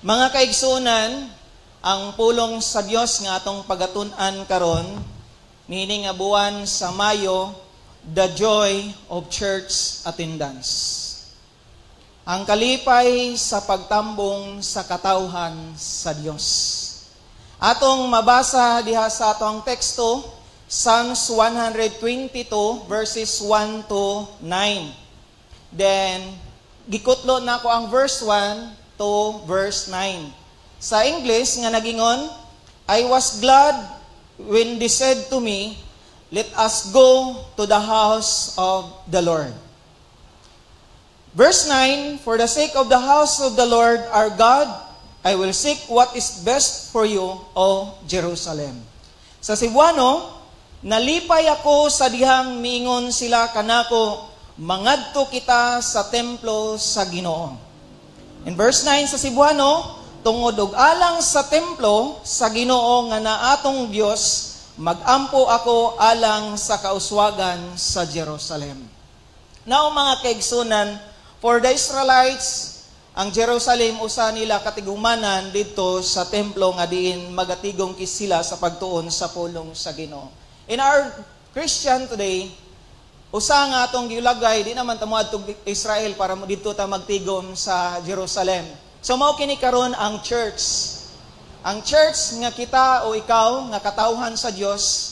Mga kaigsunan, ang pulong sa Dios nga atong pagatun-an karon niini nga buwan sa Mayo, the joy of church attendance. Ang kalipay sa pagtambong sa katawhan sa Dios. Atong mabasa diha sa atong teksto, Psalms 122 verses 1 to 9. Then gikutlo na ko ang verse 1 to verse 9. Sa English nga nagingon, I was glad when they said to me, let us go to the house of the Lord. Verse 9, for the sake of the house of the Lord our God, I will seek what is best for you, O Jerusalem. Sa Cebuano, nalipay ako sa dihang miingon sila kanako, mangadto kita sa templo sa Ginoo. In verse 9 sa Cebuano, tungod og alang sa templo sa Ginoo nga naatong Dios, magampo ako alang sa kauswagan sa Jerusalem. Now mga kaigsunan, for the Israelites, ang Jerusalem usa nila katigumanan dito sa templo nga diin magatigong sila sa pagtuon sa pulong sa Ginoo. In our Christian today, usa nga atong giulagay di naman ta moadtog Israel para dito ta magtigom sa Jerusalem. So mao kini karon ang church. Ang church nga kita o ikaw nga katawhan sa Dios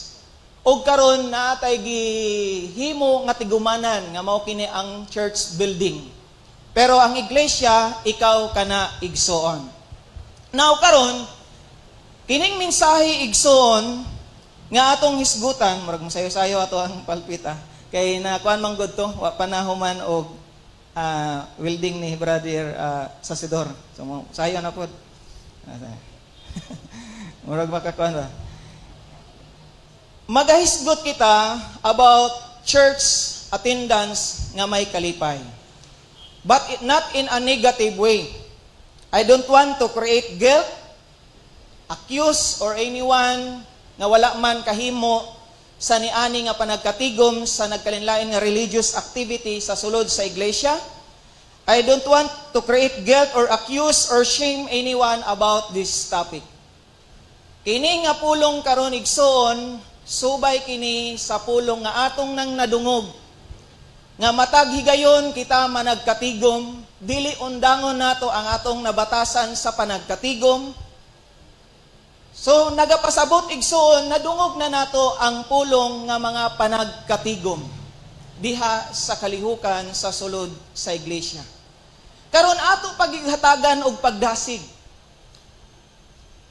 ug karon naatay gihimo nga tigumanan nga mao kini ang church building. Pero ang iglesia ikaw kana igsoon. Now karon kining mensahe igsoon nga atong hisgutan murag masayo-sayo ato ang palpita kay nakuan man gud to wa panahuman og welding ni brother Sasidor. So sayo na po. Murag makakuan ba? Magahisgot kita about church attendance nga may kalipay. But not in a negative way. I don't want to create guilt, accuse or anyone nga wala man kahimo sa niani nga panagkatigom sa nagkalinlain nga religious activity sa sulod sa iglesia. I don't want to create guilt or accuse or shame anyone about this topic. Kini nga pulong karon igsoon, subay kini sa pulong nga atong nang nadungog. Nga matag higayon kita managkatigom, dili undangon nato ang atong nabatasan sa panagkatigom. So nagapasabot igsoon, nadungog na nato ang pulong nga mga panagkatigom diha sa kalihukan sa sulod sa iglesia. Karon ato paghatagan og pagdasig.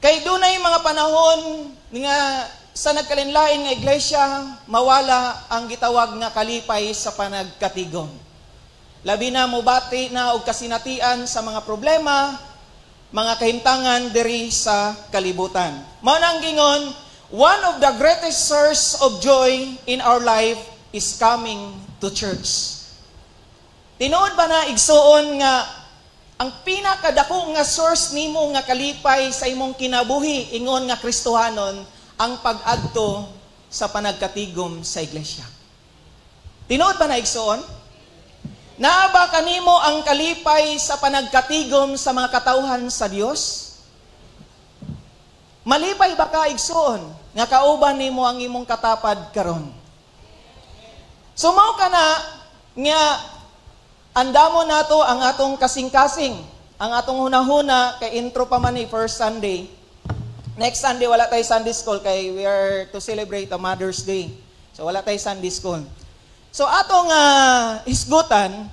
Kay dunay mga panahon nga sa nagkalinlain nga iglesia mawala ang gitawag nga kalipay sa panagkatigom. Labi na mobati na og kasinatian sa mga problema, mga kahimtangan diri sa kalibutan. Mao nang gingon, one of the greatest source of joy in our life is coming to church. Tinuod ba na igsuon nga ang pinakadako nga source nimo nga kalipay sa imong kinabuhi ingon nga Kristohanon ang pag-adto sa panagkatigom sa iglesia. Tinuod ba na igsuon? Naa ba kanimo ang kalipay sa panagkatigom sa mga katawhan sa Dios? Malipay ba ka igsuon nga kauban nimo ang imong katapad karon? So mao kana nga andamo nato ang atong kasing-kasing, ang atong hunahuna kay intro pa man ni first Sunday. Next Sunday wala tay Sunday school kay we are to celebrate a Mother's Day. So wala tay Sunday school. So atong hisgutan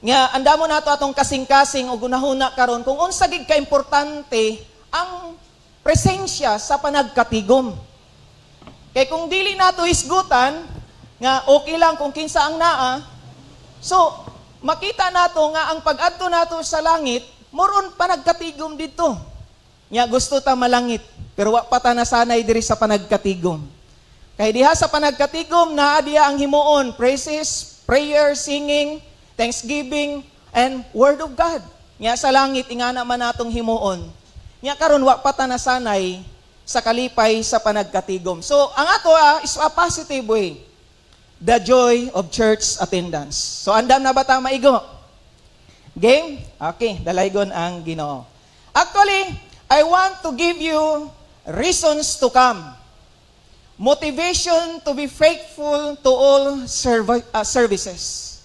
nga andamo nato atong kasing-kasing ug hunahuna karon kung unsa gid ka importante ang presensya sa panagkatigom. Kay kung dili nato hisgutan nga okay lang kung kinsa ang naa, so makita nato nga ang pag-adto nato sa langit moron panagkatigom didto. Nya gusto ta malangit pero wa pa ta nasanay diri sa panagkatigom. Kay diha sa panagkatigom naa diha ang himuon, praises, prayer, singing, thanksgiving and word of God. Nya sa langit ingana man natong himuon. Nya karon wa pa ta nasanay sa kalipay sa panagkatigom. So ang ato is a positive way. The joy of church attendance. So andam na ba ta maigo? Game? Okay, dalaygon ang Ginoo. Actually, I want to give you reasons to come. Motivation to be faithful to all services.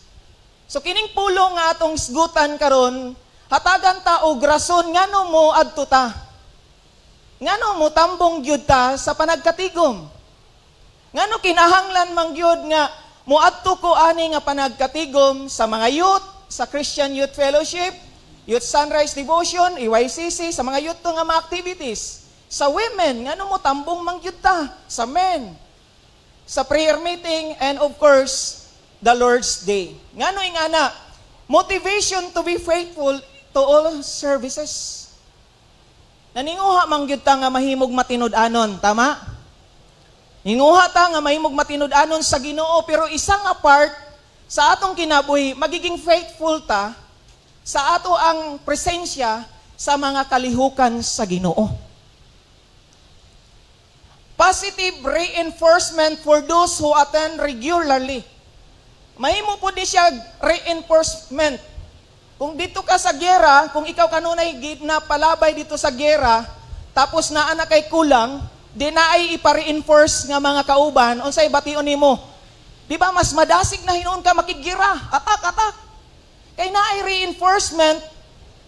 So kining pulong nga atong sgutan karon, hatagan ta og rason ngano mo adto ta. Ngano mo tambong gyud ta sa panagkatigom. Ngano kinahanglan man gyud nga moadto ko ani nga panagkatigom sa mga youth, sa Christian Youth Fellowship, Youth Sunrise Devotion, EYCC, sa mga youth to nga mga activities. Sa women, ngano mo tambong man gyud ta, sa men, sa prayer meeting, and of course, the Lord's Day. Ngano ingana, motivation to be faithful to all services. Naninguha man gyud ta nga mahimog matinud-anon, tama? Ninguha ta nga mahimog matinud-anon sa Ginoo, pero isang apart sa atong kinabuhi, magiging faithful ta sa ato ang presensya sa mga kalihukan sa Ginoo. Positive reinforcement for those who attend regularly. Mahimo po di siya reinforcement. Kung dito ka sa gera, kung ikaw kanunay napalabay dito sa gera, tapos naa na kay kulang, di na ay ipa-reinforce nga mga kauban, unsay bation nimo? Di ba mas madasig na hinuon ka makigira, atak. Kay na ay reinforcement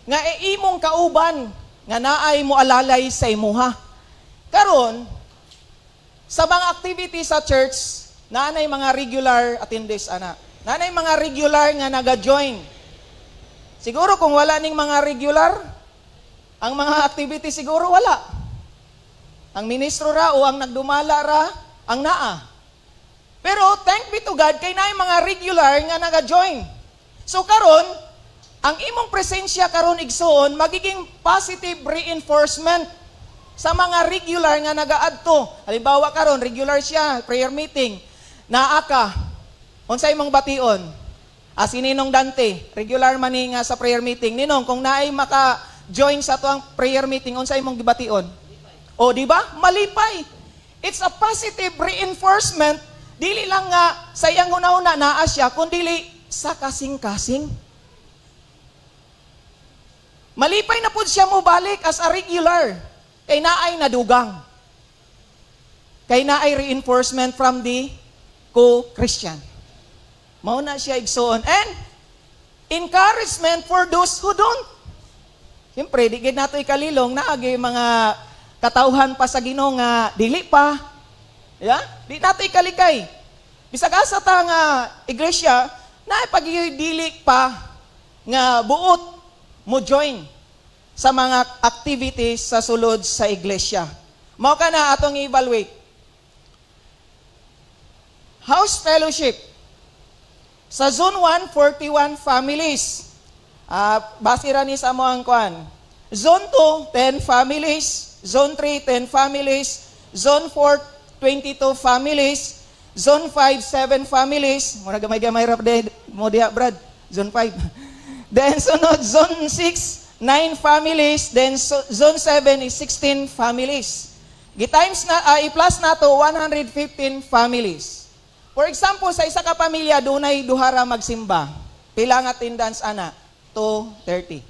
nga imong kauban nga naay mo alalay sa imuha. Karon sa mga activities sa church, naanay mga regular attendees ana. Naanay mga regular nga naga-join. Siguro kung wala ning mga regular, ang mga activities siguro wala. Ang ministro ra o ang nagdumala ra, ang naa. Pero thank be to God, kay naay mga regular nga naga-join. So karon, ang imong presensya karon igsoon, magiging positive reinforcement sa mga regular nga nagaadto. Halimbawa karon, regular siya, prayer meeting, naa ka, unsay imong bation? Si Ninong Dante, regular man nga sa prayer meeting. Ninong, kung naay maka-join sa tuang prayer meeting, unsay imong gibation? O, di ba? Malipay. It's a positive reinforcement. Dili lang nga sa iyang una-una naa siya, kundi sa kasing-kasing. Malipay na po siya mo balik as a regular. Kay naay nadugang. Kay naay reinforcement from the co-Christian. Mauna siya igsoon. And encouragement for those who don't. Siyempre, di gid nato ikalilong naagi mga katauhan pa sa Ginoo nga dili pa. Yeah? Di nato ikalikay. Bisag asa ta nga iglesia na pagdili pa nga buot mo join sa mga activities sa sulod sa iglesia. Mao kana atong evaluate. House fellowship. Sa Zone 1, 41 families. Base ra ni sa mo ang kuan. Zone 2, 10 families. Zone 3, 10 families. Zone 4, 22 families. Zone 5, 7 families. Mura gamay-gamay ra mo diha, Brad. Zone 5. Then sunod, Zone 6, 9 families. Then Zone 7 is 16 families. I-plus na to 115 families. For example, sa isa ka pamilya, dunay duhara magsimba. Pila nga attendance ana? 230.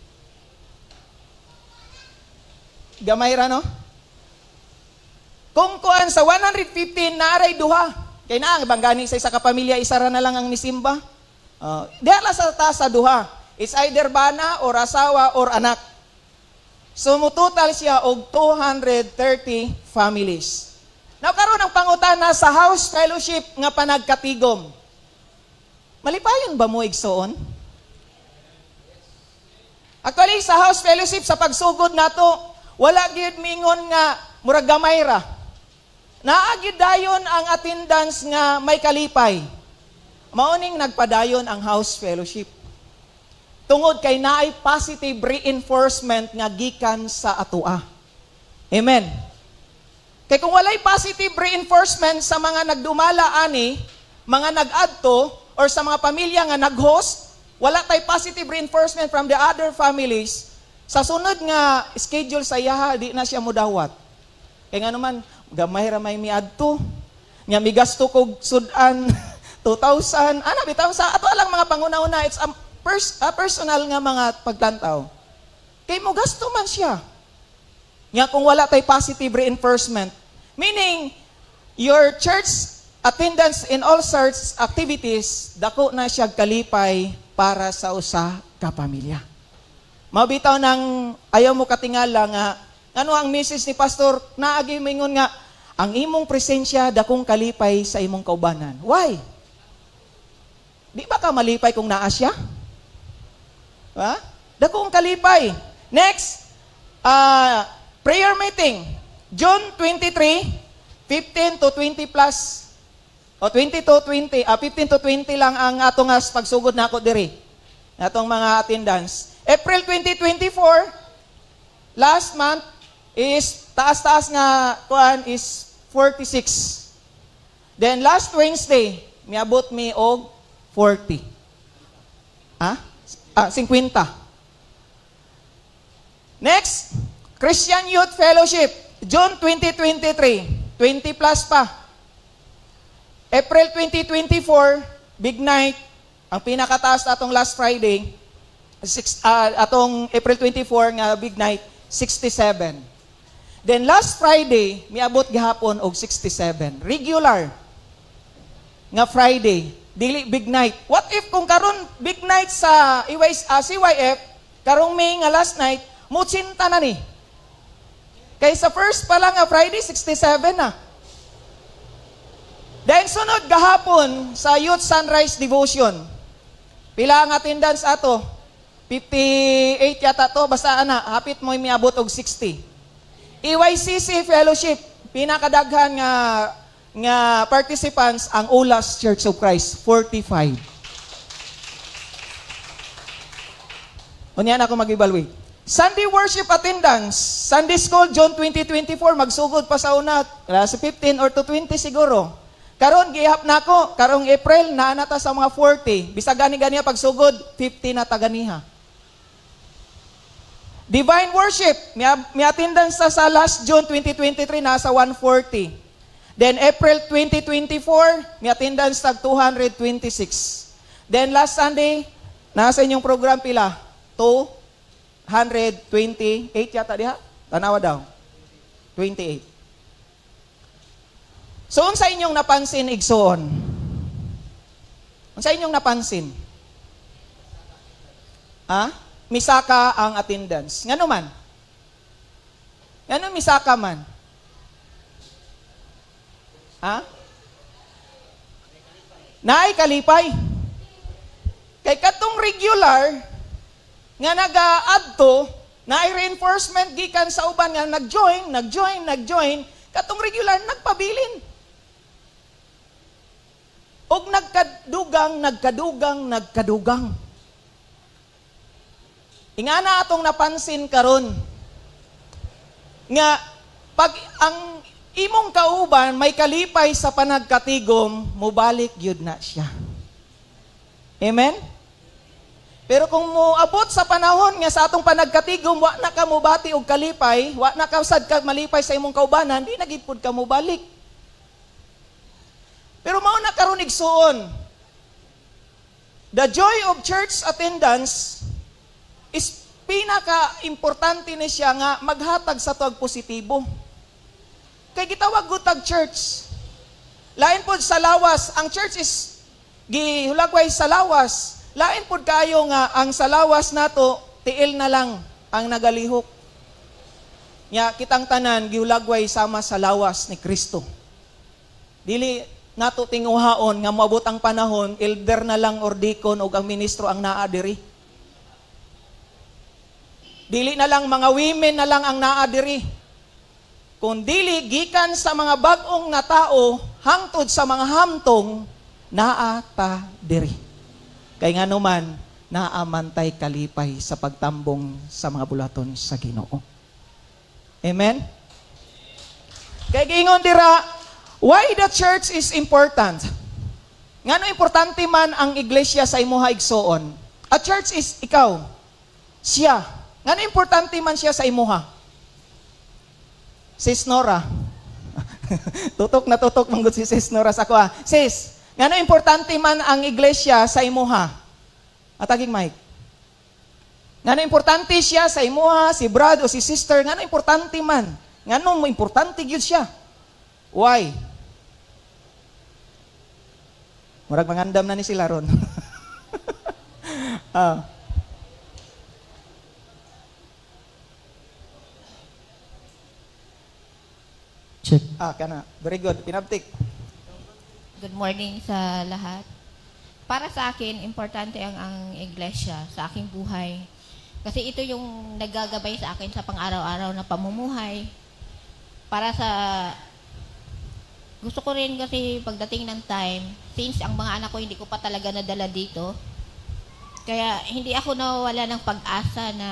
Gamay ra, no? Kung kuan sa 115, naaray duha. Kaya na, banggani sa isa ka pamilya, isa ra na lang ang nisimba. Diyan sa taas sa duha. It's either bana or asawa or anak. So, total siya og 230 families. Now, karon ang pangutana sa house fellowship nga panagkatigom. Malipayon ba mo igsoon? Actually, sa house fellowship, sa pagsugod nato, wala gyud mingon nga murag gamay ra. Naagid dayon ang attendance nga may kalipay. Mauning nagpadayon ang house fellowship. Tungod kay naay positive reinforcement nga gikan sa atua. Amen. Kay kung walay positive reinforcement sa mga nagdumala ani, mga nag-adto or sa mga pamilya nga nag-host, wala tay positive reinforcement from the other families, sa sunod nga schedule sa iyaha, di na siya mudawat. Kaya nga naman, gamay ra may miadto, nga migasto kog sudan 2,000, bitaw sa ato lang mga panguna-una, it's a personal nga mga paglantaw. Kay mo gasto man siya. Nga kung wala tay positive reinforcement, meaning, your church attendance in all sorts activities, dako na siya kalipay para sa usa ka pamilya. Mabitaw ng ayaw mo katingala nga, ano ang message ni Pastor, naagi mingon nga, ang imong presensya dakong kalipay sa imong kaubanan. Why? Di ba ka malipay kung naa siya? Ha? Dakong kalipay. Next, prayer meeting. June 23, 15 to 20 plus, o 20 to 20, 15 to 20 lang ang atong pagsugod na ako diri. Atong mga attendance. April 2024, last month, is taas-taas nga kuan is 46. Then last Wednesday, miabot mi og 40. 50. Next, Christian Youth Fellowship, June 2023, 20 plus pa. April 2024, big night, ang pinakataas atong last Friday, atong April 24 nga big night, 67. Then last Friday, miabot gihapon og 67. Regular nga Friday, dili big night. What if kung karon big night sa CYF, karong May nga last night, mutsinta na ni. Kay sa first pa lang nga Friday, 67 na. Then sunod gahapon sa Youth Sunrise Devotion. Pila ang attendance ato? 58 yata to, basta hapit mo miabot og 60. EYCC Fellowship, pinakadaghan nga participants ang Ulas Church of Christ, 45. Unyan ako mag-evaluate. Sunday worship attendance, Sunday School, June 2024, magsugod pa sa una, sa 15 or to 20 siguro. Karon gihap na ako, karong April, naanata sa mga 40. Bisa gani-gani pagsugod, 50 na taganiha. Divine worship, may attendance sa last June 2023, nasa 140. Then April 2024, may attendance sa 226. Then last Sunday, nasa inyong program pila? 228 yata diha? Tanawa daw. 28. So, unsa inyong napansin, igsoon? Unsa inyong napansin? Misaka ang attendance. Ngano man? Ngano misaka man? Naay kalipay. Kay katong regular nga naga-adto, naay reinforcement gikan sa uban nga nag-join, katong regular nagpabilin. Og nagkadugang. Ingana atong napansin karon nga pag ang imong kauban may kalipay sa panagkatigom, mubalik gyud na siya. Amen? Pero kung moabot sa panahon nga sa atong panagkatigom, wa na ka mubati og kalipay, wa na ka sad ka malipay sa imong kaubanan, di na gid pud ka mubalik. Pero mao na karon igsuon. The joy of church attendance is pinaka-importante ni siya nga maghatag sa tuwag positibo. Kay gitawag gutag church. Lain pod sa lawas, ang church is gihulagway sa lawas. Lain pod kayo nga ang sa lawas nato tiil na lang ang nagalihok. Nya kitang tanan gihulagway sama sa lawas ni Kristo. Dili nato tinguhaon nga moabot ang panahon, elder na lang or deacon o ang ministro ang naa diri. Dili na lang mga women na lang ang naa diri. Kung dili gikan sa mga bag-ong na tao hangtod sa mga hamtong naa ta diri. Kay ngano man naamantay kalipay sa pagtambong sa mga bulaton sa Ginoo. Amen. Kay giingon dira, why the church is important? Ngano importante man ang iglesia sa imuha igsoon? A church is ikaw. Siya. Ngano importante man siya sa imuha? Sis Nora. tutok manggod si Sis Nora sa kuha. Sis, ngano importante man ang iglesia sa imuha? Ataging Mike. Ngano importante siya sa imuha, si brad o si sister, ngano importante man. Ngano mo importante gyud siya. Why? Murag mangandam na ni sila ron. Check. Kana. Very good. Pinabtik. Good morning sa lahat. Para sa akin, importante ang iglesia sa aking buhay. Kasi ito yung naggagabay sa akin sa pang-araw-araw na pamumuhay. Para sa... Gusto ko rin kasi pagdating ng time, since ang mga anak ko hindi ko pa talaga nadala dito, kaya hindi ako nawawala ng pag-asa na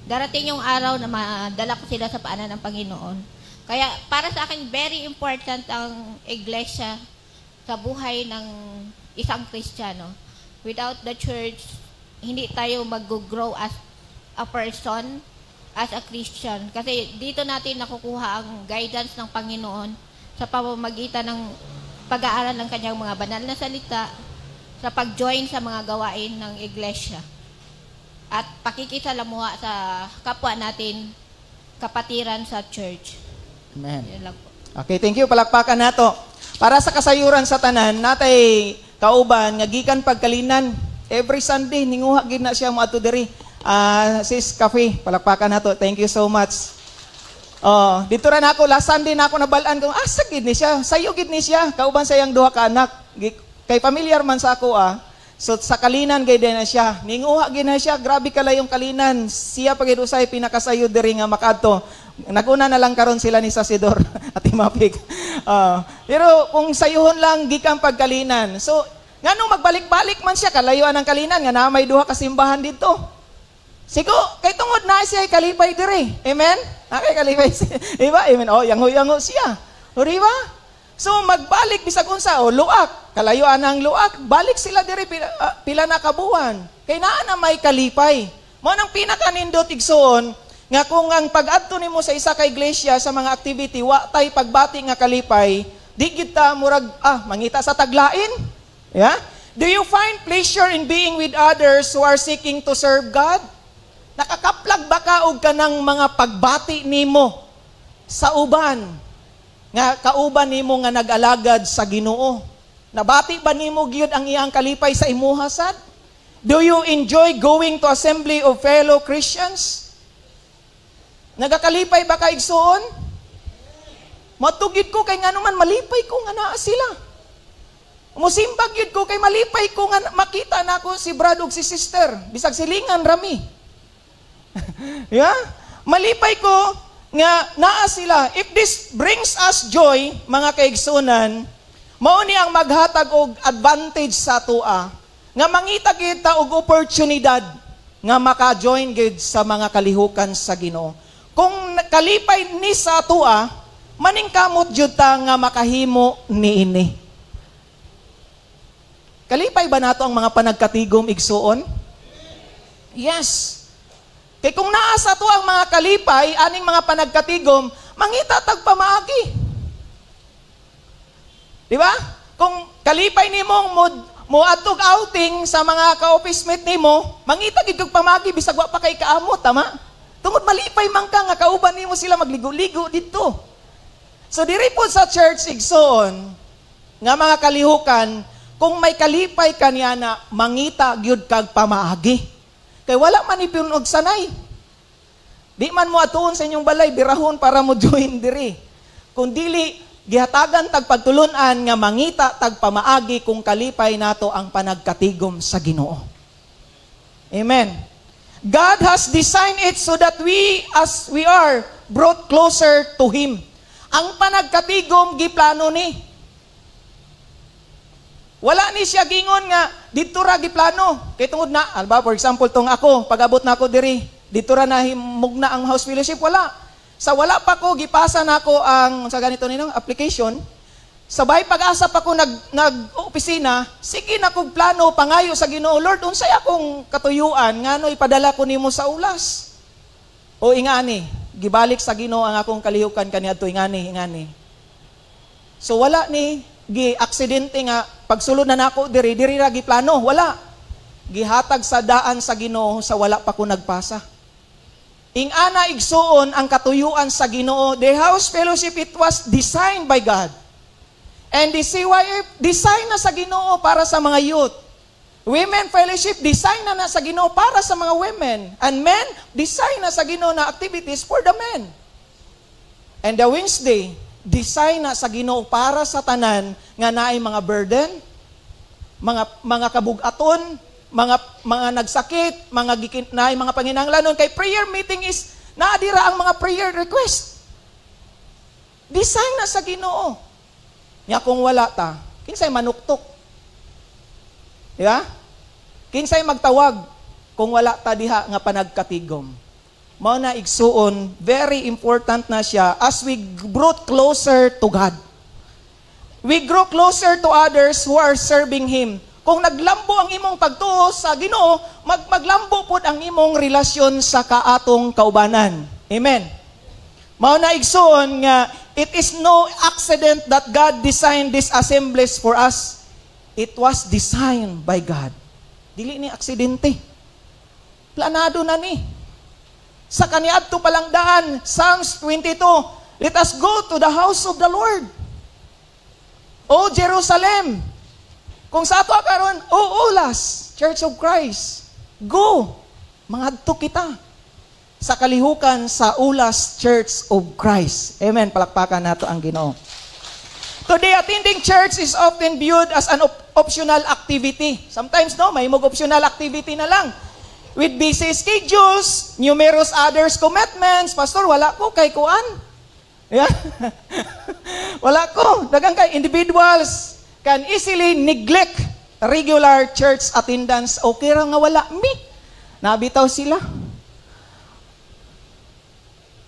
darating yung araw na madala ko sila sa paanan ng Panginoon. Kaya para sa akin, very important ang iglesia sa buhay ng isang Kristiyano. Without the church, hindi tayo mag-grow as a person, as a Christian. Kasi dito natin nakukuha ang guidance ng Panginoon sa pamamagitan ng pag-aaral ng kanyang mga banal na salita, sa pag-join sa mga gawain ng iglesia, at pakikisalamuha sa kapwa natin, kapatiran sa church. Amen. Yan lang po. Okay, thank you. Palakpakan nato. Para sa kasayuran sa tanan, natay kauban, nga gikan pagkalinan. Every Sunday, ninguha gid na siya mo ato diri. Sis Cafe, palakpakan nato. Thank you so much. Dito ra nako, last Sunday na ako nabalaan kung asa gid ni siya. Sayo gid ni siya. Kauban sa iyang duha ka anak. Kay familiar man sa ako So sa kalinan gay din na siya. Ninguha gid na siya. Grabe kalayong kalinan. Siya pagid usay pinakasayo diri nga makadto. Naguna na lang karon sila ni Sasidor at Imapig. Pero kung sayuhon lang gikan pagkalinan. So ngano magbalik-balik man siya kalayuan ang kalinan nga na may duha ka simbahan dito. Sigo kay tungod na siya kalipay diri. Amen? Kay kalipay siya. Diba? Amen. Yango-yango siya. O diba? So magbalik bisag unsa luak, kalayuan ang luak, balik sila diri pila na kabuhan. Kay naa na may kalipay. Mao nang pinakanindot igsoon nga kung ang pag-adto nimo sa isa ka iglesia sa mga activity wa tay pagbati nga kalipay, di kita murag mangita sa taglain. Yeah? Do you find pleasure in being with others who are seeking to serve God? Nakakaplag ba ka og kanang mga pagbati nimo sa uban nga kauban nimo nga nag-alagad sa Ginoo? Nabati ba nimo gyud ang iyang kalipay sa imuha sad? Do you enjoy going to assembly of fellow Christians? Nagakalipay ba ka igsoon? Matugid ko kay nganuman malipay ko nga naa sila. Musimbag yun ko kay malipay ko nga makita na ako si brad ug si sister. Bisag silingan rami. Yeah? Malipay ko nga naa sila. If this brings us joy, mga kaigsunan, mao ni ang maghatag og advantage sa tua nga mangita kita og oportunidad nga maka-join gid sa mga kalihukan sa Ginoo. Kung kalipay ni sa tua, maningkamot jud ta nga makahimo niini. Kalipay ba nato ang mga panagkatigom igsuon? Yes. Kay kung naa sa to ang mga kalipay, aning mga panagkatigom, mangita tagpamaagi. Di ba? Kung kalipay nimo mo atog outing sa mga ka-office mate nimo, mangita gid kog pamagi bisag wa pa kay kaamot, tama? Tungod malipay man ka nga kauban nimo sila magligo-ligo didto. So diri po sa church igsoon nga mga kalihukan, kung may kalipay kaniya na mangita gyud kag pamaagi. Kay wala man ipon og sanay. Di man mo atuon sa inyong balay birahon para mo join diri. Kung dili gihatagan tag pagtulun-an nga mangita tag pamaagi kung kalipay nato ang panagkatigom sa Ginoo. Amen. God has designed it so that we as we are brought closer to Him. Ang panagkatigom giplano ni. Wala ni siya gingon nga dito ra giplano. Kay tungod na, alba for example tong ako, pag-abot na ako diri, dito ra na himugna ang house fellowship, wala. Sa wala pa ko gipasa nako ang sa ganito ninong application. Sabay pag-asa pa ko nag-opisina, sige na kog plano pangayo sa Ginoo, Lord, unsay akong katuyuan ngano ipadala ko nimo sa ulas. O ingani, gibalik sa Ginoo ang akong kalihukan kaniadto ingani. So wala ni gi aksidente nga pagsulod na nako diri ra giplano, wala. gihatag sa daan sa Ginoo sa wala pa ko nagpasa. Ing ana igsuon ang katuyuan sa Ginoo. The house fellowship, it was designed by God. And the CYF, design na sa Ginoo para sa mga youth. Women fellowship, design na sa Ginoo para sa mga women. And men, design na sa Ginoo na activities for the men. And the Wednesday, design na sa Ginoo para sa tanan nga naay mga burden, mga kabugaton, mga nagsakit, naay mga panginahanglanon. Kay prayer meeting is naadira ang mga prayer request. Design na sa Ginoo. Nya kung wala ta, kinsay manuktok. Diba? Kinsay magtawag kung wala ta diha nga panagkatigom. Mao na igsuon, very important na siya as we grow closer to God. We grow closer to others who are serving Him. Kung naglambo ang imong pagtuo sa Ginoo, maglambo pod ang imong relasyon sa kaatong kaubanan. Amen. Mao na igsuon nga it is no accident that God designed this assemblies for us. It was designed by God. Dili ni aksidente. Planado na ni. Sa kaniadto palang daan, Psalms 22, let us go to the house of the Lord. O Jerusalem, kung sa ato karon, ulas, Church of Christ, go, mangadto kita sa kalihukan sa ulas Church of Christ. Amen, palakpakan nato ang Ginoo. Today, attending church is often viewed as an optional activity. Sometimes, no, may optional activity na lang. With busy schedules, numerous others commitments, Pastor, wala ko kay kuan. Yeah? Wala ko. Dagang kay individuals can easily neglect regular church attendance. Okay ra nga wala mi. Nabitaw sila.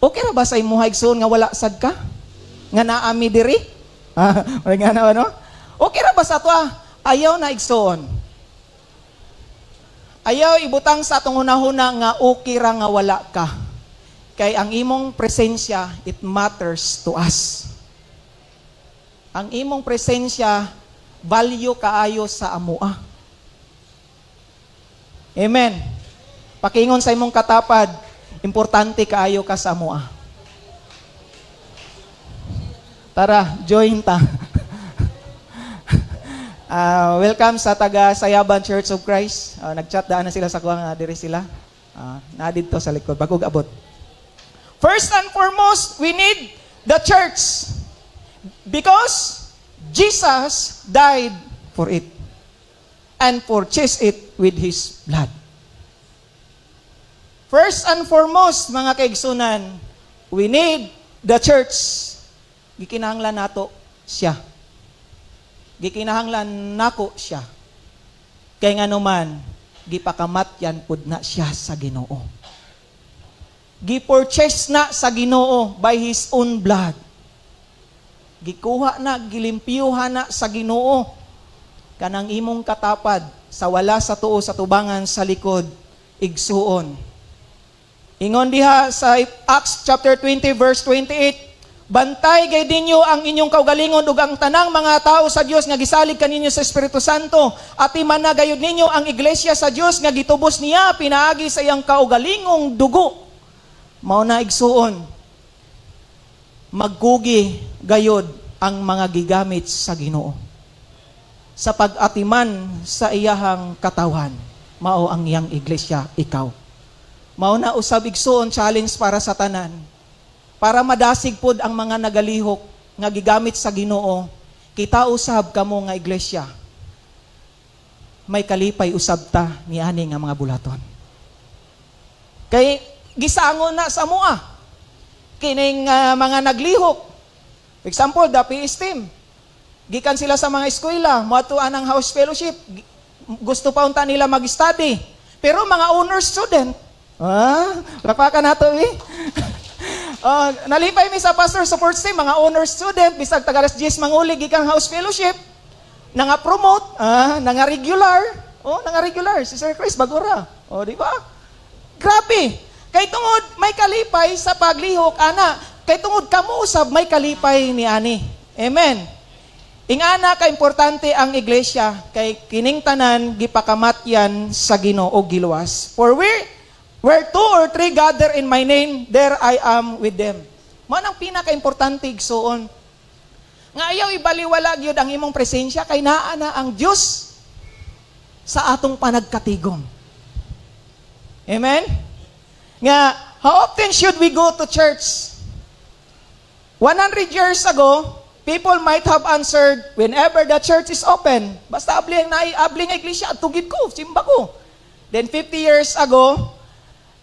Okay ra ba sa imuha igsoon nga wala sad ka? Nga naami diri? Nga na ano? Okay ra ba sa to? Ayaw na igsoon. Ayaw ibutang sa atong hunahuna nga okay ra nga wala ka. Kay ang imong presensya, it matters to us. Ang imong presensya, value kaayo sa amoa. Amen. Pakingon sa imong katapad, importante kaayo ka sa amoa. Tara, join ta. Welcome sa taga Sayaban Church of Christ. Nag-chat daan na sila sa kuwang diri sila. Naadid to sa likod. Bagog abot. First and foremost, we need the church. Because Jesus died for it and purchased it with His blood. First and foremost, mga kaigsunan, we need the church. Gikinahanglan nato siya. Gikinahanglan nako siya. Kay nga naman, gipakamatyan pud na siya sa Ginoo. Gipurchase na sa Ginoo by His own blood. Gikuha na, gilimpiyuhan na sa Ginoo. Kanang imong katapad sa wala sa tuo sa tubangan sa likod, igsuon. Ingon diha sa Acts chapter 20 verse 28, bantay gay dinyo ang inyong kaugalingon ug ang tanang mga tao sa Dios nga gisalig kaninyo sa Espiritu Santo at imanagayod ninyo ang iglesia sa Dios nga gitubos niya pinaagi sa iyang kaugalingong dugo. Mao na igsuon. Maggugi gayod ang mga gigamit sa Ginoo. Sa pag-atiman sa iyahang katawan, mao ang iyang iglesia, ikaw. Mao na usab igsuon challenge para sa tanan. Para madasig pod ang mga nagalihok nga gigamit sa Ginoo, kita usab kamo nga iglesia. May kalipay usab ta niani nga mga bulaton. Kay gisangon na sa mua kining mga naglihok. For example, the PS team. Gikan sila sa mga eskwela, moatuan ang house fellowship. Gusto pa unta nila mag-study. Pero mga honor student, lapakan nato nalipay mi sa pastor support team, mga honor student, bisag tagaras 10 manguli gikan house fellowship, nanga-promote, nanga-regular. Nanga-regular. Si Sir Chris, bagura. Di ba? Grabe. Kay tungod may kalipay sa paglihok ana, kay tungod kamo usab may kalipay ni ani. Amen. Ingana ka importante ang iglesia kay kining tanan gipakamat yan sa Ginoo giluwas. For where two or three gather in my name, there I am with them. Mo nang pinaka-importante igsuon. Nga ayaw ibaliwala gyud ang imong presensya kay naa na ang Dios sa atong panagkatigom. Amen? Nga how often should we go to church? 100 years ago, people might have answered, whenever the church is open, basta abli ang iglesia, tugid ko, simba ko. Then 50 years ago,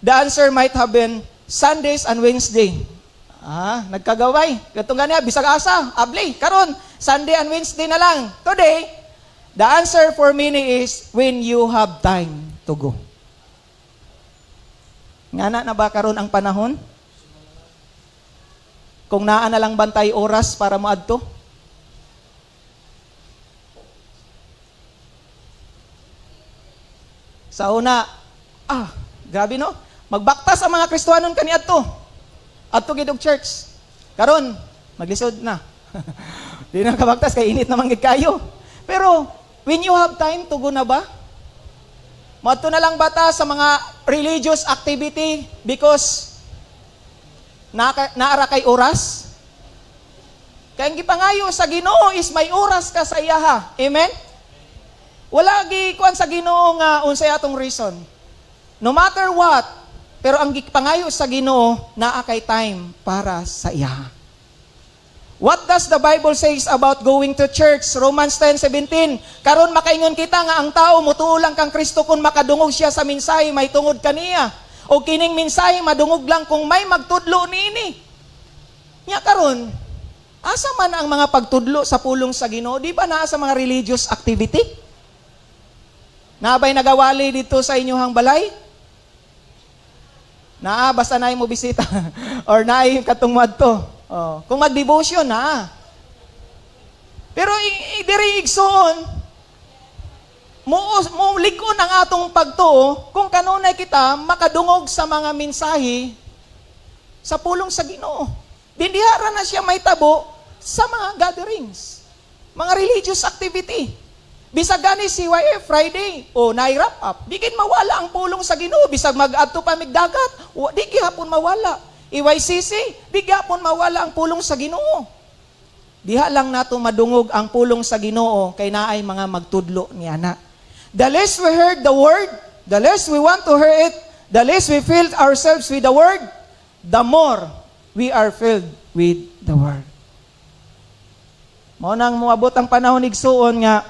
the answer might have been, Sundays and Wednesday. Nagkagaway. Katong ganyan, bisag asa, abli. Karon, Sunday and Wednesday na lang. Today, the answer for many is, when you have time to go. Ngana na ba karon ang panahon? Kung naa na lang bantay oras para moadto? Sa una, grabe no? Magbaktas ang mga Kristiyanon kaniadto. Adto gid og church. Karon, maglisod na. Di na kabaktas kay init na manggid kayo. Pero when you have time to go na ba? Moadto na lang bata sa mga religious activity because naara kay oras? Kaya ang gipangayo sa Ginoo is may oras ka sa iyaha. Amen? Wala gikuan sa Ginoo nga unsay atong reason. No matter what, pero ang gipangayo sa Ginoo naa kay time para sa iyaha. What does the Bible says about going to church? Romans 10:17. Karon makaingon kita nga ang tao mutuo lang kang Kristo kung makadungog siya sa mensahe may tungod kaniya. O kining mensahe madungog lang kung may magtudlo niini. Nya karon, asa man ang mga pagtudlo sa pulong sa Ginoo? Di ba naa sa mga religious activity? Naabay nagawali dito sa inyong balay? Naa basta naay mo bisita or naay katong madto. Kung mag-devotion na. Pero diri igsoon mo ligon ang atong pagtuo kung kanunay kita makadungog sa mga mensahe sa pulong sa Ginoo. Dindihara na siya may tabo sa mga gatherings, mga religious activity. Bisag gani CYF Friday o nairap up, di gid mawala ang pulong sa Ginoo. Bisag mag-adto pa migdagat, di gihapon mawala. EYCC, di gihapon mawala ang pulong sa Ginoo. Diha lang nato madungog ang pulong sa Ginoo kay naay mga magtudlo niana. The less we heard the word, the less we want to hear it, the less we fill ourselves with the word, the more we are filled with the word. Mao nang moabot ang panahon igsuon nga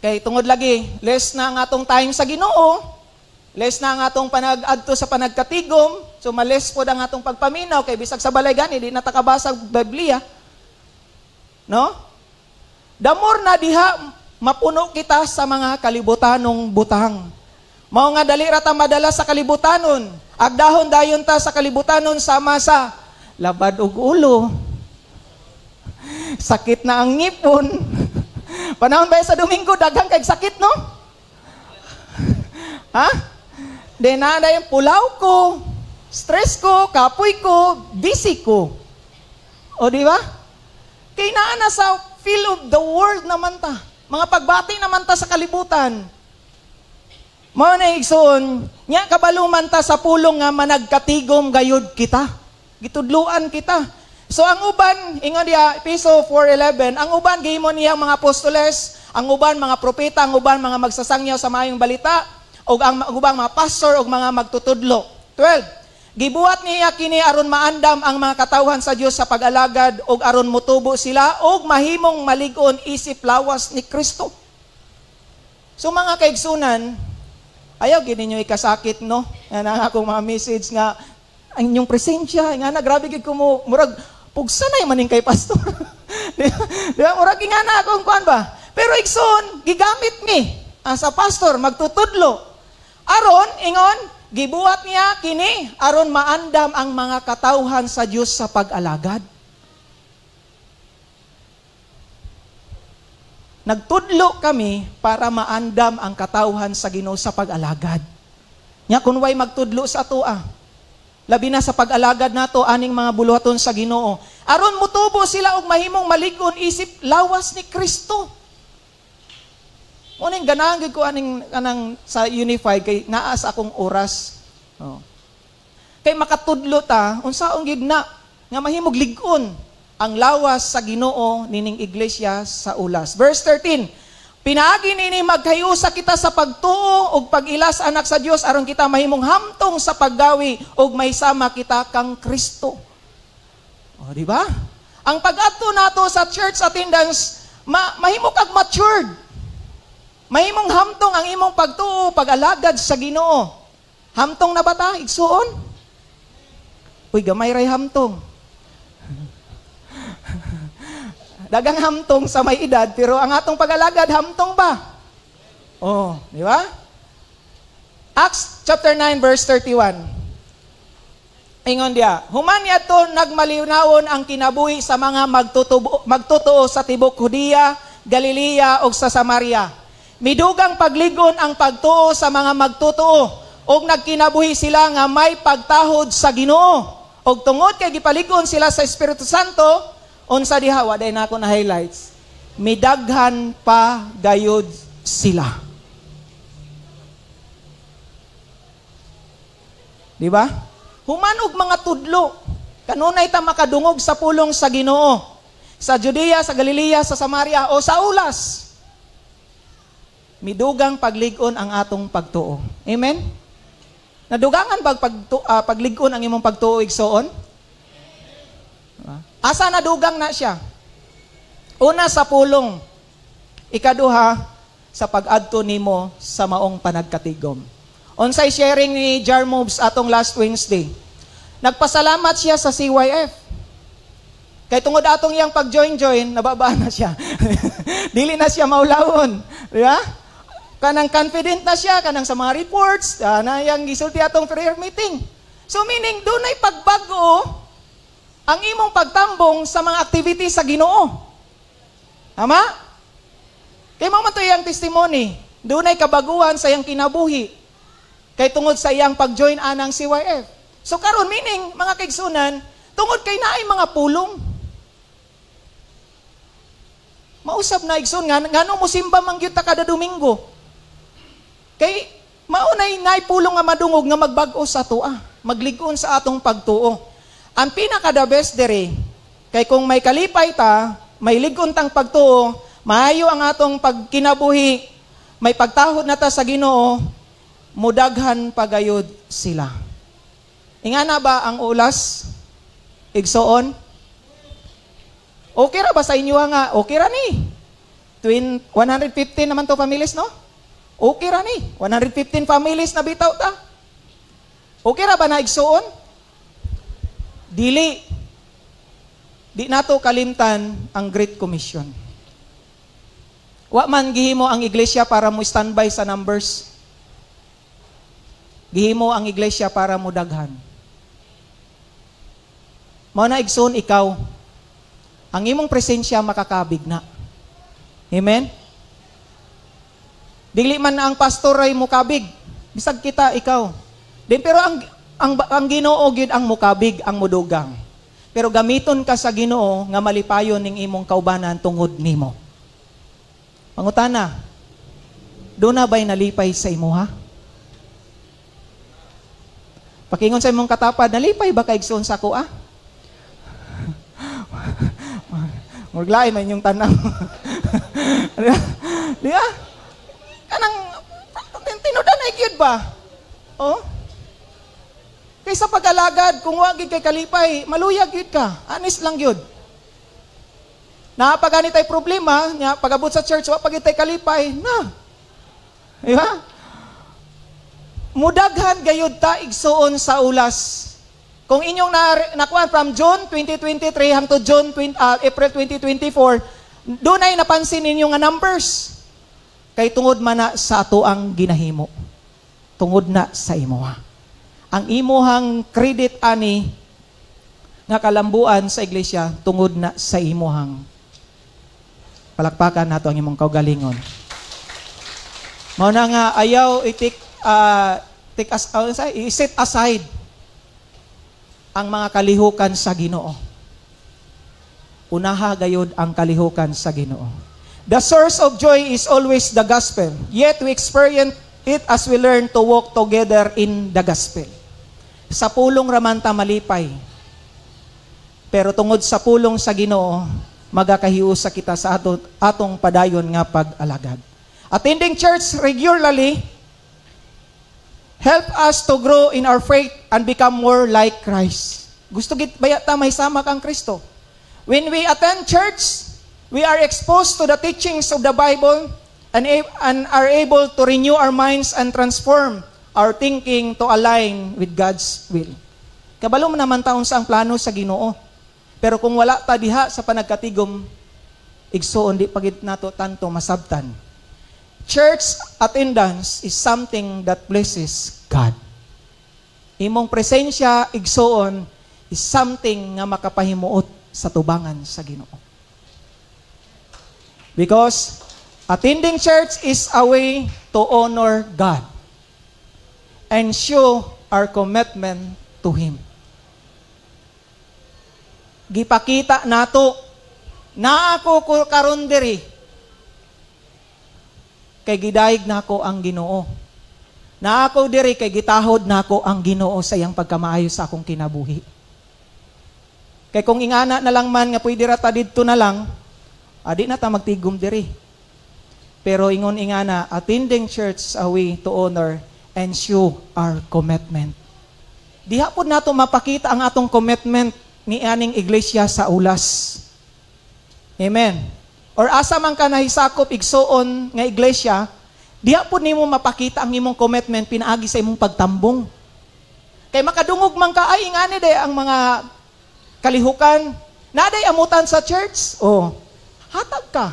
kay tungod lagi less na ang atong time sa Ginoo, less na ang atong panag-adto sa panagkatigom, so males pod ang atong pagpaminaw kay bisag sa balay gani di natakabasa Biblia. No? The more na diha mapuno kita sa mga kalibutanong butang. Mao nga dali ra ta madala sa kalibutanon. Agdahon dayon ta sa kalibutanon sama sa labad og ulo. Sakit na ang ngipon. Panahon ba sa Domingo daghang kay sakit no? Ha? Di na yung pulaw ko, stress ko, kapoy ko, busy ko. O di ba? Kay naa na sa feel of the world naman ta. Mga pagbati naman ta sa kalibutan. Mao na igsoon, nya kabaluman ta sa pulong nga managkatigom gayud kita. Gitudluan kita. So ang uban, ingon dia Episo 4:11, ang uban gihimo niya mga apostoles, ang uban mga propeta, ang uban mga magsasangyaw sa maayong balita, og ang ubang mga pastor og mga magtutudlo. 12. Gibuhat niya kini aron maandam ang mga katawhan sa Dios sa pag-alagad og aron motubo sila og mahimong malig-on isip lawas ni Kristo. So mga kaigsunan, ayaw gid ninyo ikasakit no. Yan ang akong mga message nga ang inyong presensya nga na grabe gid ko mo murag pugsanay maning kay pastor. Di ba murag nga na akong kuan ba? Pero igsoon gigamit mi sa pastor magtutudlo. Aron ingon gibuhat niya kini aron maandam ang mga katawhan sa Dios sa pag-alagad. Nagtudlo kami para maandam ang katawhan sa Ginoo sa pag-alagad. Nya kun way magtudlo sa atoa, labi na sa pag-alagad nato aning mga buluhaton sa Ginoo. Aron mutubo sila og mahimong malig-on isip lawas ni Kristo. Uning ganahan gid ko aning kanang sa Unified kay naa sa akong oras. Oh. Kay makatudlo ta unsaon gid na nga mahimog lig-on ang lawas sa Ginoo nining iglesia sa ulas. Verse 13. Pinaagi nini maghayusa kita sa pagtuo ug pag-ilas anak sa Dios aron kita mahimong hamtong sa paggawi ug mahisama kita kang Kristo. O, di ba? Ang pag-adto nato sa church attendance, mahimo kag matured. Mahimong hamtong ang imong pagtuo, pag-alagad sa Ginoo. Hamtong na ba ta? Igsuon? Uy, gamay ray hamtong. Dagang hamtong sa may edad, pero ang atong pag-alagad, hamtong ba? Oh, di ba? Acts chapter 9, verse 31. Ingon dia, human niadto nagmalinawon ang kinabuhi sa mga magtutuo sa tibok Judea, Galilea ug sa Samaria. Midugang pagligon ang pagtuo sa mga magtutuo ug nagkinabuhi sila nga may pagtahod sa Ginoo. Ug tungod kay gipaligon sila sa Espiritu Santo, unsa diha waday na ako na highlights. Midaghan pa gayud sila. Di ba? Human og mga tudlo. Kanunay ta makadungog sa pulong sa Ginoo. Sa Judea, sa Galilea, sa Samaria o sa ulas. Midugang paglig-on ang atong pagtuo. Amen? Nadugangan ba paglig-on ang imong pagtuo igsoon? Asa nadugang na siya? Una sa pulong, ikaduha sa pag-adto nimo sa maong panagkatigom. Unsay sharing ni Jar Moves atong last Wednesday. Nagpasalamat siya sa CYF. Kay tungod atong iyang pag-join, nababa na siya. Dili na siya maulawon. Di ba? Kanang confident na siya, kanang sa mga reports, na yang gisulti atong prayer meeting. So meaning, doon ay pagbago ang imong pagtambong sa mga activities sa Ginoo. Tama? Kaya mo man ito iyang testimony. Doon ay kabaguhan sa iyang kinabuhi. Kay tungod sa iyang pag-join anang CYF. So karon meaning, mga kaigsunan, tungod kay naay mga pulong. Mausap na igsun nga, ngano mo simba mangyud ta kada Domingo. Kay maunay naay pulong nga madungog nga magbag-o sa tua, magligon sa atong pagtuo. Ang pinaka-the best dere, kay kung may kalipay ta, may ligon tang pagtuo, maayo ang atong pagkinabuhi, may pagtahod na ta sa Ginoo, mudaghan pagayod sila. Ingana ba ang ulas? Igsoon? Okay ra ba sa inyo nga? Okay ra ni. 115 naman to families, no? Okay ra ni. 115 families na bitaw ta. Okay ra ba na igsoon? Dili. Di nato kalimtan ang Great Commission. Wa man gihimo ang iglesia para mo standby sa numbers. Gihimo ang iglesia para mo daghan. Mao na igsoon ikaw. Ang imong presensya makakabig na. Amen? Dili man na ang pastor ay mukabig. Bisag kita, ikaw. Pero ang Ginoo gyud ang mukabig, ang mudugang. Pero gamiton ka sa Ginoo nga malipayon ning imong kaubanan tungod nimo. Pangutana, do na ba'y nalipay sa imuha? Pakingon sa imong katapad, nalipay ba kaigsoon sa ako Murglay man yung tanang. Di ba? Kanang tinudan ay gyud ba? Oh? Kaysa pag-alagad, kung wag kay kalipay, maluyag gyud ka. Honest lang gyud. Napagani tay problema, nya pagabot sa church, wa pagitay kalipay, na. Di ba? Mudaghan gayud ta igsuon sa ulas. Kung inyong nakuha from June 2023 hangtod April 2024, doon ay napansin ninyo nga numbers. Kay tungod man na sa ato ang ginahimo. Tungod na sa imuha. Ang imuhang credit ani nga kalambuan sa iglesia, tungod na sa imuhang. Palakpakan nato ang imong kaugalingon. Mao na nga ayaw i-set aside ang mga kalihukan sa Ginoo. Unaha gayud ang kalihukan sa Ginoo. The source of joy is always the gospel. Yet we experience it as we learn to walk together in the gospel. Sa pulong raman ta malipay. Pero tungod sa pulong sa Ginoo, magakahiusa kita sa atong padayon nga pag-alagad. Attending church regularly help us to grow in our faith and become more like Christ. Gusto gid baya ta may sama kang Kristo. When we attend church, we are exposed to the teachings of the Bible and are able to renew our minds and transform our thinking to align with God's will. Kabalo man naman taon sa ang plano sa Ginoo. Pero kung wala ta diha sa panagkatigom, igsoon di pagit nato tanto masabtan. Church attendance is something that pleases God. Imong presensya, igsoon, is something nga makapahimuot sa tubangan sa Ginoo. Because attending church is a way to honor God and show our commitment to Him. Gipakita nato na ako ko karon diri kay gidayeg nako ang Ginoo. Na ako diri kay gitahod nako ang Ginoo sa iyang pagkamaayo sa akong kinabuhi. Kay kung ingana na lang man nga pwede ra ta didto na lang, adi na ta magtigom diri. Pero ingon ingana, attending church is a way to honor and show our commitment. Diha pud nato mapakita ang atong commitment ni aning iglesia sa ulas. Amen. Or asa man ka nahisakop igsoon nga iglesia, diha pud nimo mapakita ang imong commitment pinaagi sa imong pagtambong. Kay makadungog man ka ay ingani day ang mga kalihukan. Naday amutan sa church. Oh, hatag ka.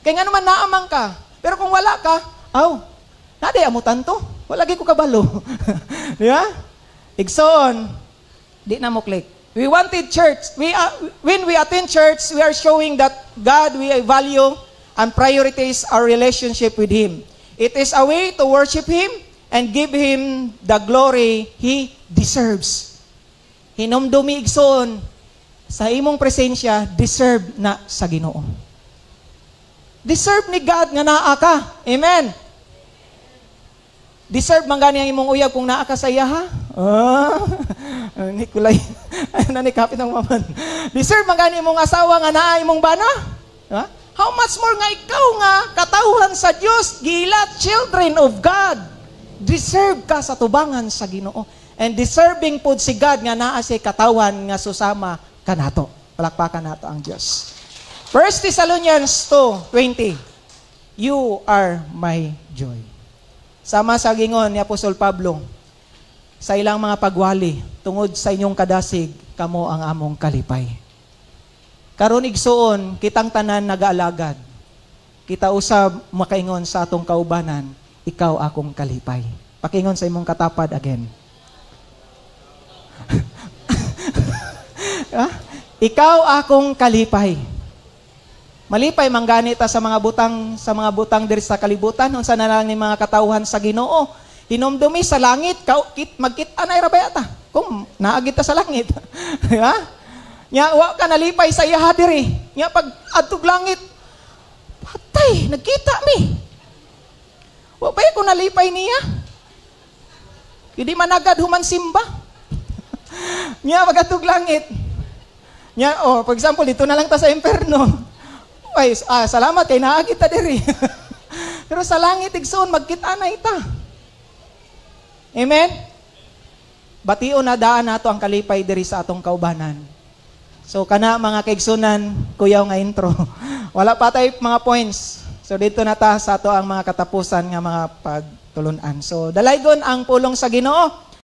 Kay nga naman naamang ka. Pero kung wala ka, naday amutan to. Wala gyud ko kabalo. Di ba? Igsoon, di na mo click. We wanted church. When we attend church, we are showing that God we value and prioritize our relationship with Him. It is a way to worship Him and give Him the glory He deserves. Hinumdumi igsoon, sa imong presensya, deserve na sa Ginoo. Deserve ni God nga naa ka. Amen. Deserve man gani ang imong uyab kung naa ka sa iya, ha? Nikolay. Nanikapit ang maman. Deserve man gani imong asawa nga naa imong bana? Ha? How much more nga ikaw nga katawhan sa Dios, gilat children of God. Deserve ka sa tubangan sa Ginoo. And deserving pud si God nga naa si katawhan nga susama kanato. Palakpakan nato ang Dios. 1 Thessalonians 2:20. You are my joy. Sama sa gingon ni Apostol Pablo, sa ilang mga pagwali, tungod sa inyong kadasig, kamo ang among kalipay. Karon igsoon, kitang tanan nagaalagad. Kita usab makaingon sa atong kaubanan, ikaw akong kalipay. Pakingon sa imong katapad again. Ikaw akong kalipay. Malipay manggani ta sa mga butang diri sa kalibutan unsa na lang ni mga katawhan sa Ginoo. Hinumdumi sa langit, magkita na irabaya ta. Kung naagit ta sa langit. Ha? Nya wa ka nalipay sa iya diri. Nya pag adtog langit, patay, nagkita mi. Wa pa ko nalipay niya. Hindi managad human simba. Nya pag adtog langit. Nya for example, dito na lang ta sa imperno. Ay, salamat kay naagit ta diri. Pero sa langit igsoon magkita na ita. Amen. Bation na daan nato ang kalipay diri sa atong kaubanan. So kana mga kaigsunan, kuyaw nga intro. Wala pa tay mga points. So dito na ta sa ato ang mga katapusan nga mga pagtulunan. So dalaygon ang pulong sa Ginoo.